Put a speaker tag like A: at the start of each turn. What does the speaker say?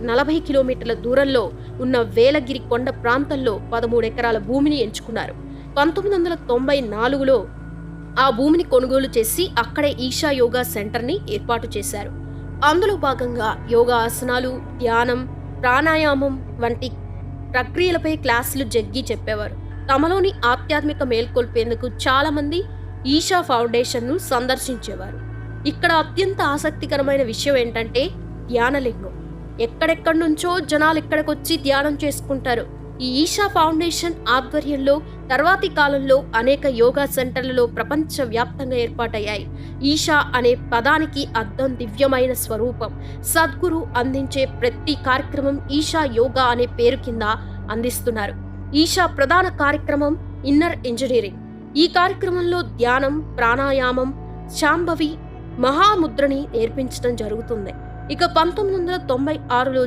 A: 40 కిలోమీటర్ల దూరంలో ఉన్న వేలగిరి కొండ ప్రాంతంలో 13 ఎకరాల భూమిని ఎంచుకున్నారు. 1994లో ఆ భూమిని కొనుగోలు చేసి అక్కడే ఈషా యోగా సెంటర్ని ఏర్పాటు చేశారు. అందులో భాగంగా యోగా ఆసనాలు, ధ్యానం, ప్రాణాయామం వంటి ప్రక్రియలపై క్లాసులు జగ్గి చెప్పేవారు. తమలోని ఆధ్యాత్మిక మేల్కొల్పేందుకు చాలా మంది ఈషా ఫౌండేషన్ను సందర్శించేవారు. ఇక్కడ అత్యంత ఆసక్తికరమైన విషయం ఏంటంటే ధ్యానలింగం. ఎక్కడెక్కడి నుంచో జనాలు ఇక్కడికొచ్చి ధ్యానం చేసుకుంటారు. ఈ ఈషా ఫౌండేషన్ ఆధ్వర్యంలో తర్వాతి కాలంలో అనేక యోగా సెంటర్లలో ప్రపంచవ్యాప్తంగా ఏర్పాటయ్యాయి. ఈషా అనే పదానికి అర్థం దివ్యమైన స్వరూపం. సద్గురు అందించే ప్రతి కార్యక్రమం ఈషా యోగా అనే పేరు కింద అందిస్తున్నారు. ఈషా ప్రధాన కార్యక్రమం ఇన్నర్ ఇంజనీరింగ్. ఈ కార్యక్రమంలో ధ్యానం, ప్రాణాయామం, శాంభవి మహాముద్రని నేర్పించడం జరుగుతుంది. ఇక 1996లో